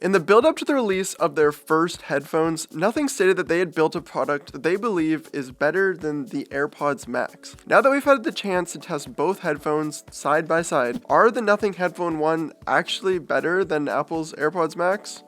In the build-up to the release of their first headphones, Nothing stated that they had built a product that they believe is better than the AirPods Max. Now that we've had the chance to test both headphones side by side, are the Nothing Headphone 1 actually better than Apple's AirPods Max?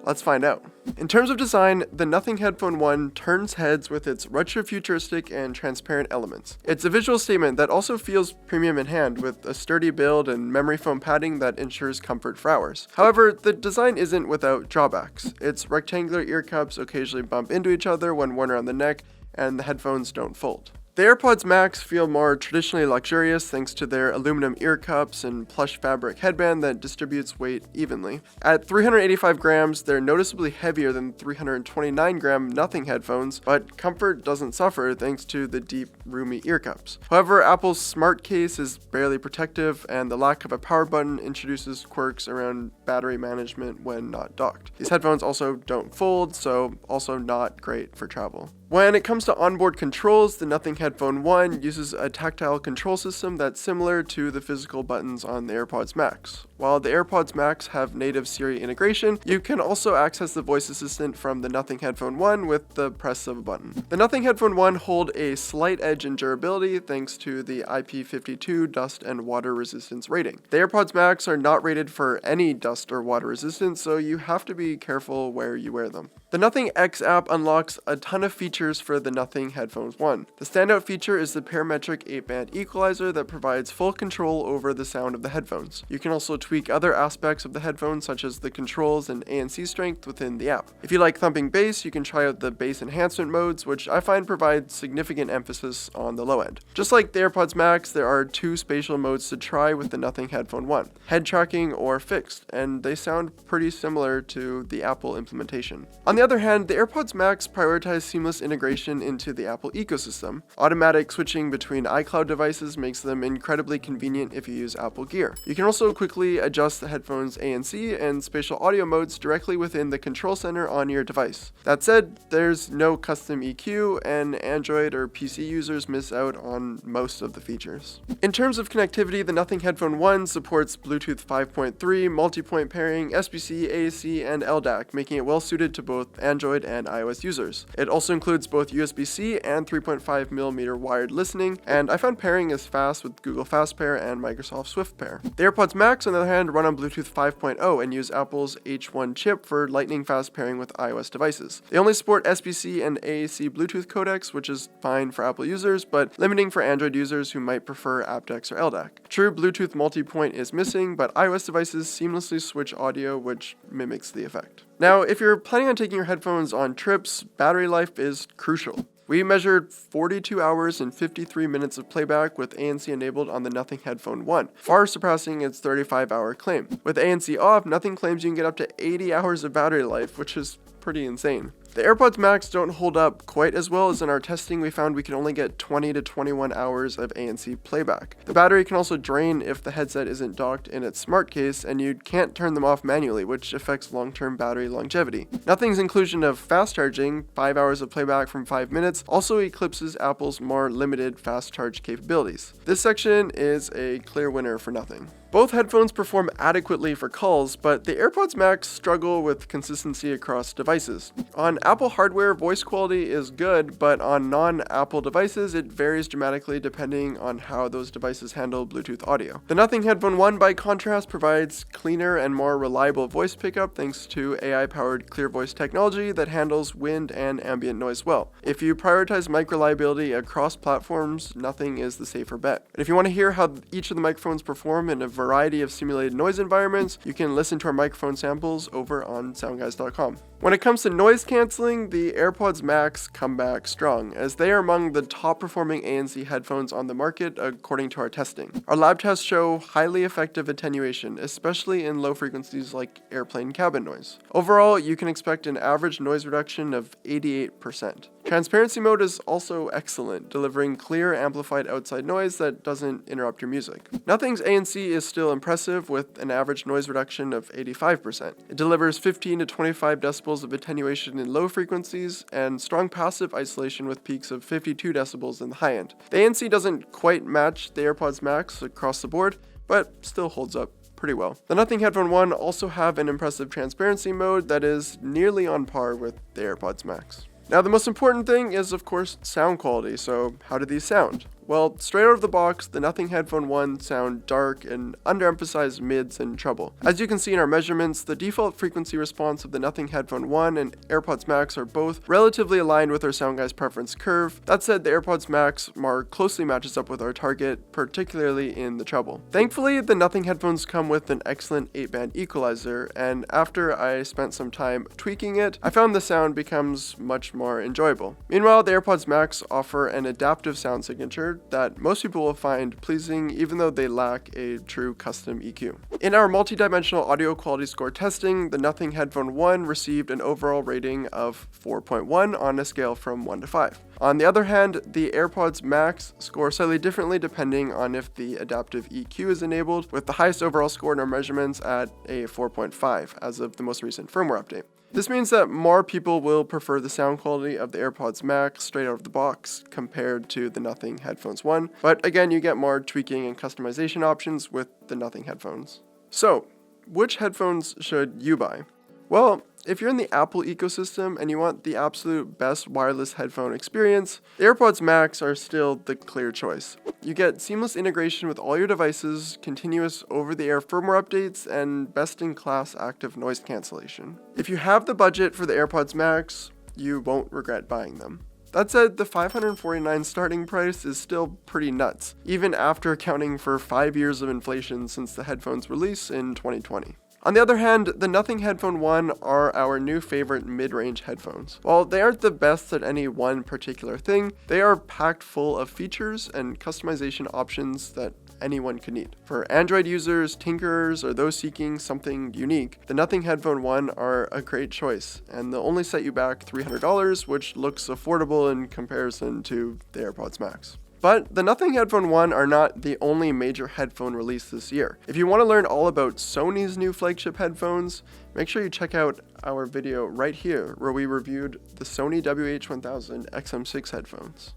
Let's find out. In terms of design, the Nothing Headphone 1 turns heads with its retro-futuristic and transparent elements. It's a visual statement that also feels premium in hand, with a sturdy build and memory foam padding that ensures comfort for hours. However, the design isn't without drawbacks. Its rectangular ear cups occasionally bump into each other when worn around the neck, and the headphones don't fold. The AirPods Max feel more traditionally luxurious thanks to their aluminum ear cups and plush fabric headband that distributes weight evenly. At 385 grams, they're noticeably heavier than 329-gram Nothing headphones, but comfort doesn't suffer thanks to the deep, roomy ear cups. However, Apple's smart case is barely protective, and the lack of a power button introduces quirks around battery management when not docked. These headphones also don't fold, so also not great for travel. When it comes to onboard controls, the Nothing Headphone 1 uses a tactile control system that's similar to the physical buttons on the AirPods Max. While the AirPods Max have native Siri integration, you can also access the voice assistant from the Nothing Headphone 1 with the press of a button. The Nothing Headphone 1 hold a slight edge in durability thanks to the IP52 dust and water resistance rating. The AirPods Max are not rated for any dust or water resistance, so you have to be careful where you wear them. The Nothing X app unlocks a ton of features for the Nothing Headphones 1. The standout feature is the parametric 8-band equalizer that provides full control over the sound of the headphones. You can also tweak other aspects of the headphones such as the controls and ANC strength within the app. If you like thumping bass, you can try out the bass enhancement modes, which I find provide significant emphasis on the low end. Just like the AirPods Max, there are two spatial modes to try with the Nothing Headphone 1, head tracking or fixed, and they sound pretty similar to the Apple implementation. On the other hand, the AirPods Max prioritize seamless integration into the Apple ecosystem. Automatic switching between iCloud devices makes them incredibly convenient if you use Apple Gear. You can also quickly adjust the headphones' ANC and spatial audio modes directly within the control center on your device. That said, there's no custom EQ, and Android or PC users miss out on most of the features. In terms of connectivity, the Nothing Headphone 1 supports Bluetooth 5.3, multi-point pairing, SBC, AAC, and LDAC, making it well suited to both Android and iOS users. It also includes both USB-C and 3.5mm wired listening, and I found pairing is fast with Google Fast Pair and Microsoft Swift Pair. The AirPods Max, on the other hand, run on Bluetooth 5.0 and use Apple's H1 chip for lightning fast pairing with iOS devices. They only support SBC and AAC Bluetooth codecs, which is fine for Apple users, but limiting for Android users who might prefer aptX or LDAC. True Bluetooth multipoint is missing, but iOS devices seamlessly switch audio, which mimics the effect. Now, if you're planning on taking your headphones on trips, battery life is crucial. We measured 42 hours and 53 minutes of playback with ANC enabled on the Nothing Headphone 1, far surpassing its 35-hour claim. With ANC off, Nothing claims you can get up to 80 hours of battery life, which is pretty insane. The AirPods Max don't hold up quite as well, as in our testing we found we could only get 20 to 21 hours of ANC playback. The battery can also drain if the headset isn't docked in its smart case, and you can't turn them off manually, which affects long-term battery longevity. Nothing's inclusion of fast charging, 5 hours of playback from 5 minutes, also eclipses Apple's more limited fast charge capabilities. This section is a clear winner for Nothing. Both headphones perform adequately for calls, but the AirPods Max struggle with consistency across devices. On Apple hardware, voice quality is good, but on non-Apple devices, it varies dramatically depending on how those devices handle Bluetooth audio. The Nothing Headphone 1, by contrast, provides cleaner and more reliable voice pickup thanks to AI-powered clear voice technology that handles wind and ambient noise well. If you prioritize mic reliability across platforms, Nothing is the safer bet. And if you want to hear how each of the microphones perform in a variety of simulated noise environments, you can listen to our microphone samples over on SoundGuys.com. When it comes to noise canceling, the AirPods Max come back strong, as they are among the top performing ANC headphones on the market according to our testing. Our lab tests show highly effective attenuation, especially in low frequencies like airplane cabin noise. Overall, you can expect an average noise reduction of 88%. Transparency mode is also excellent, delivering clear amplified outside noise that doesn't interrupt your music. Nothing's ANC is still impressive with an average noise reduction of 85%. It delivers 15 to 25 decibels of attenuation in low frequencies and strong passive isolation with peaks of 52 decibels in the high end. The ANC doesn't quite match the AirPods Max across the board, but still holds up pretty well. The Nothing Headphone 1 also have an impressive transparency mode that is nearly on par with the AirPods Max. Now the most important thing is of course sound quality, so how do these sound? Well, straight out of the box, the Nothing Headphone 1 sound dark and underemphasized mids and treble. As you can see in our measurements, the default frequency response of the Nothing Headphone 1 and AirPods Max are both relatively aligned with our SoundGuys preference curve. That said, the AirPods Max more closely matches up with our target, particularly in the treble. Thankfully, the Nothing headphones come with an excellent 8-band equalizer, and after I spent some time tweaking it, I found the sound becomes much more enjoyable. Meanwhile, the AirPods Max offer an adaptive sound signature that most people will find pleasing even though they lack a true custom EQ. In our multi-dimensional audio quality score testing, the Nothing Headphone 1 received an overall rating of 4.1 on a scale from 1 to 5. On the other hand, the AirPods Max score slightly differently depending on if the adaptive EQ is enabled, with the highest overall score in our measurements at a 4.5 as of the most recent firmware update. This means that more people will prefer the sound quality of the AirPods Max straight out of the box compared to the Nothing Headphones 1, but again, you get more tweaking and customization options with the Nothing headphones. So, which headphones should you buy? Well, if you're in the Apple ecosystem and you want the absolute best wireless headphone experience, the AirPods Max are still the clear choice. You get seamless integration with all your devices, continuous over-the-air firmware updates, and best-in-class active noise cancellation. If you have the budget for the AirPods Max, you won't regret buying them. That said, the $549 starting price is still pretty nuts, even after accounting for 5 years of inflation since the headphones release in 2020. On the other hand, the Nothing Headphone 1 are our new favorite mid-range headphones. While they aren't the best at any one particular thing, they are packed full of features and customization options that anyone could need. For Android users, tinkerers, or those seeking something unique, the Nothing Headphone 1 are a great choice, and they'll only set you back $300, which looks affordable in comparison to the AirPods Max. But the Nothing Headphone 1 are not the only major headphone release this year. If you want to learn all about Sony's new flagship headphones, make sure you check out our video right here where we reviewed the Sony WH-1000 XM6 headphones.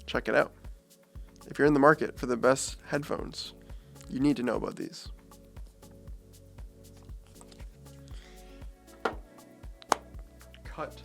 Check it out. If you're in the market for the best headphones, you need to know about these. Cut.